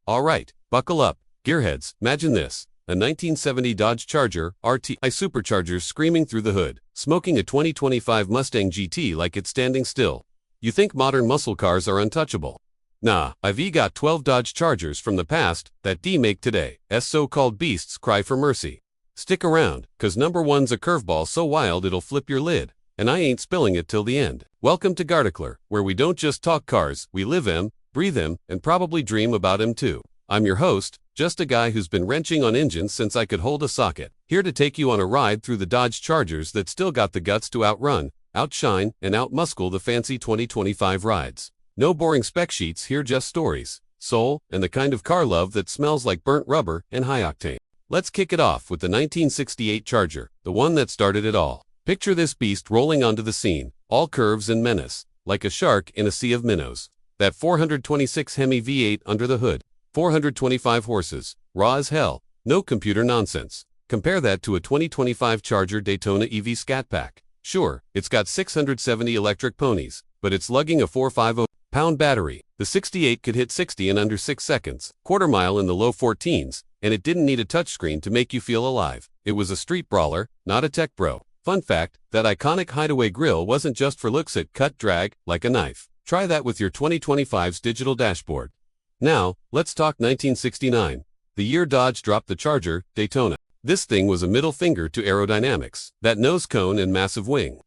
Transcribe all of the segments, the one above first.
Alright, buckle up, gearheads. Imagine this. A 1970 Dodge Charger RT superchargers screaming through the hood, smoking a 2025 Mustang GT like it's standing still. You think modern muscle cars are untouchable? Nah, I've got 12 Dodge Chargers from the past that make today. So-called beasts cry for mercy. Stick around, cause number one's a curveball so wild it'll flip your lid. And I ain't spilling it till the end. Welcome to Garticler, where we don't just talk cars, we live them, breathe them, and probably dream about them too. I'm your host, just a guy who's been wrenching on engines since I could hold a socket. Here to take you on a ride through the Dodge Chargers that still got the guts to outrun, outshine, and outmuscle the fancy 2025 rides. No boring spec sheets here, just stories, soul, and the kind of car love that smells like burnt rubber and high octane. Let's kick it off with the 1968 Charger, the one that started it all. Picture this beast rolling onto the scene, all curves and menace, like a shark in a sea of minnows. That 426 Hemi V8 under the hood, 425 horses, raw as hell, no computer nonsense. Compare that to a 2025 Charger Daytona EV Scat Pack. Sure, it's got 670 electric ponies, but it's lugging a 450-pound battery. The 68 could hit 60 in under 6 seconds, quarter mile in the low 14s, and it didn't need a touchscreen to make you feel alive. It was a street brawler, not a tech bro. Fun fact, that iconic hideaway grille wasn't just for looks, it cut drag like a knife. Try that with your 2025's digital dashboard. Now, let's talk 1969, the year Dodge dropped the Charger Daytona. This thing was a middle finger to aerodynamics, that nose cone and massive wing.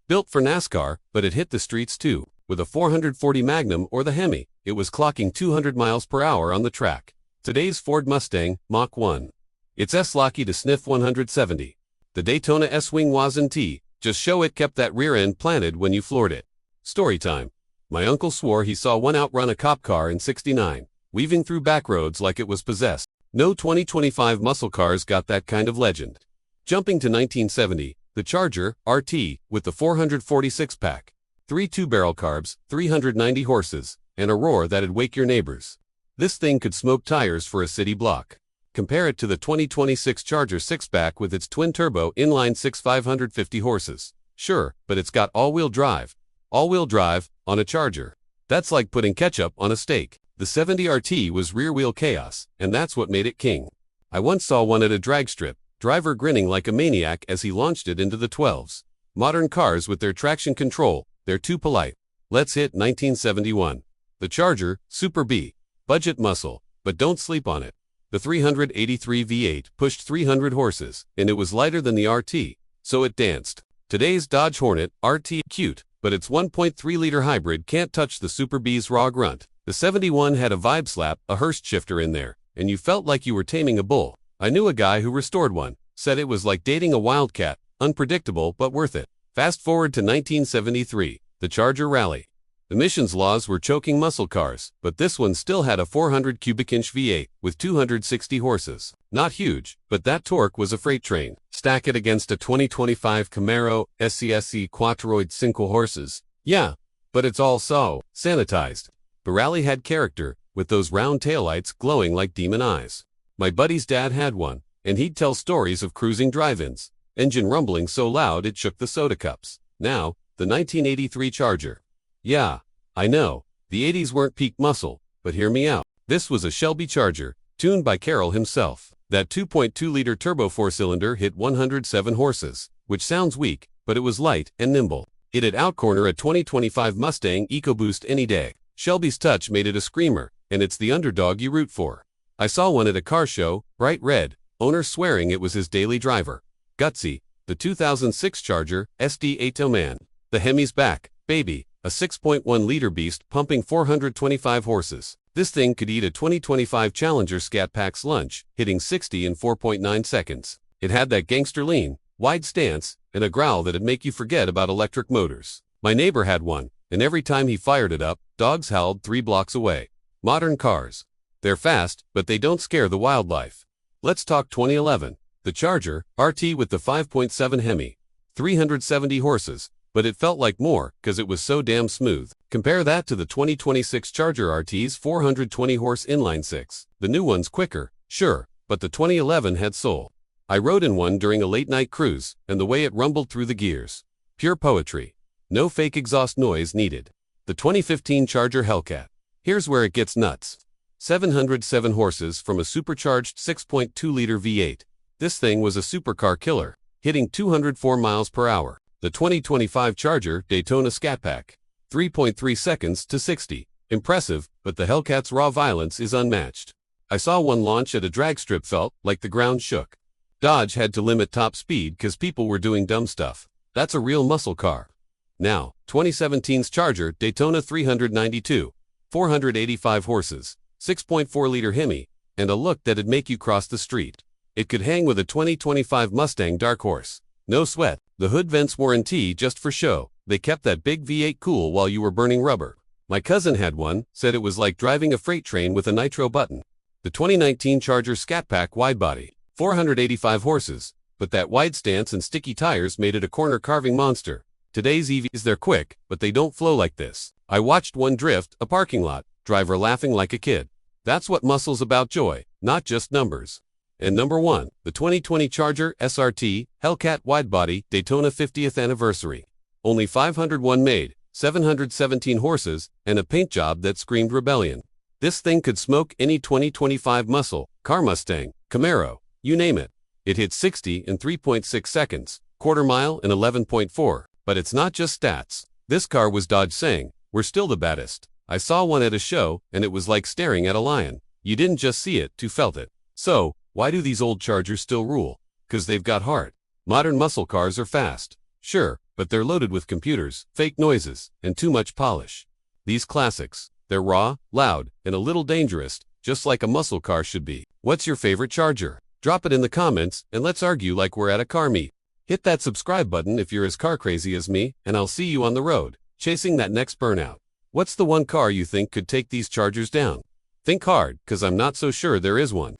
Built for NASCAR, but it hit the streets too. With a 440 Magnum or the Hemi, it was clocking 200 miles per hour on the track. Today's Ford Mustang, Mach 1. It's S-lucky to sniff 170. The Daytona S-Wing wasn't just show it kept that rear end planted when you floored it. Story time. My uncle swore he saw one outrun a cop car in '69, weaving through back roads like it was possessed. No 2025 muscle cars got that kind of legend. Jumping to 1970, the Charger RT with the 446-pack, 3 two-barrel carbs, 390 horses, and a roar that'd wake your neighbors. This thing could smoke tires for a city block. Compare it to the 2026 Charger 6-pack with its twin-turbo inline-six 550 horses. Sure, but it's got all-wheel drive. All-wheel drive on a Charger. That's like putting ketchup on a steak. The 70 RT was rear-wheel chaos, and that's what made it king. I once saw one at a drag strip, driver grinning like a maniac as he launched it into the 12s. Modern cars with their traction control, they're too polite. Let's hit 1971. The Charger Super B. Budget muscle, but don't sleep on it. The 383 V8 pushed 300 horses, and it was lighter than the RT, so it danced. Today's Dodge Hornet RT cute, but its 1.3-liter hybrid can't touch the Super B's raw grunt. The 71 had a vibe slap, a Hurst shifter in there, and you felt like you were taming a bull. I knew a guy who restored one, said it was like dating a wildcat, unpredictable but worth it. Fast forward to 1973, the Charger Rally. Emissions laws were choking muscle cars, but this one still had a 400 cubic inch V8 with 260 horses. Not huge, but that torque was a freight train. Stack it against a 2025 Camaro SCSC Quattoroid 5 horses. Yeah, but it's all so sanitized. The Rally had character, with those round taillights glowing like demon eyes. My buddy's dad had one, and he'd tell stories of cruising drive-ins. Engine rumbling so loud it shook the soda cups. Now, the 1983 Charger. Yeah, I know, the 80s weren't peak muscle, but hear me out. This was a Shelby Charger, tuned by Carroll himself. That 2.2-liter turbo four-cylinder hit 107 horses, which sounds weak, but it was light and nimble. It'd outcorner a 2025 Mustang EcoBoost any day. Shelby's touch made it a screamer, and it's the underdog you root for. I saw one at a car show, bright red, owner swearing it was his daily driver. Gutsy, the 2006 Charger SD8 man. The Hemi's back, baby. A 6.1-liter beast pumping 425 horses. This thing could eat a 2025 Challenger Scat Pack's lunch, hitting 60 in 4.9 seconds. It had that gangster lean, wide stance, and a growl that'd make you forget about electric motors. My neighbor had one, and every time he fired it up, dogs howled 3 blocks away. Modern cars. They're fast, but they don't scare the wildlife. Let's talk 2011. The Charger RT with the 5.7 Hemi. 370 horses. But it felt like more, cause it was so damn smooth. Compare that to the 2026 Charger RT's 420-horse inline-six. The new one's quicker, sure, but the 2011 had soul. I rode in one during a late-night cruise, and the way it rumbled through the gears. Pure poetry. No fake exhaust noise needed. The 2015 Charger Hellcat. Here's where it gets nuts. 707 horses from a supercharged 6.2-liter V8. This thing was a supercar killer, hitting 204 miles per hour. The 2025 Charger Daytona Scat Pack. 3.3 seconds to 60. Impressive, but the Hellcat's raw violence is unmatched. I saw one launch at a drag strip, felt like the ground shook. Dodge had to limit top speed because people were doing dumb stuff. That's a real muscle car. Now, 2017's Charger Daytona 392. 485 horses, 6.4-liter Hemi, and a look that'd make you cross the street. It could hang with a 2025 Mustang Dark Horse. No sweat, the hood vents warranty just for show. They kept that big V8 cool while you were burning rubber. My cousin had one, said it was like driving a freight train with a nitro button. The 2019 Charger Scat Pack Widebody. 485 horses, but that wide stance and sticky tires made it a corner-carving monster. Today's EVs, they're quick, but they don't flow like this. I watched one drift a parking lot, driver laughing like a kid. That's what muscle's about, joy, not just numbers. And number 1, the 2020 Charger SRT Hellcat Widebody Daytona 50th Anniversary. Only 501 made, 717 horses, and a paint job that screamed rebellion. This thing could smoke any 2025 muscle, car, Mustang, Camaro, you name it. It hit 60 in 3.6 seconds, quarter mile in 11.4. But it's not just stats. This car was Dodge saying, "We're still the baddest." I saw one at a show, and it was like staring at a lion. You didn't just see it, you felt it. So, why do these old Chargers still rule? 'Cause they've got heart. Modern muscle cars are fast. Sure, but they're loaded with computers, fake noises, and too much polish. These classics, they're raw, loud, and a little dangerous, just like a muscle car should be. What's your favorite Charger? Drop it in the comments, and let's argue like we're at a car meet. Hit that subscribe button if you're as car crazy as me, and I'll see you on the road, chasing that next burnout. What's the one car you think could take these Chargers down? Think hard, 'cause I'm not so sure there is one.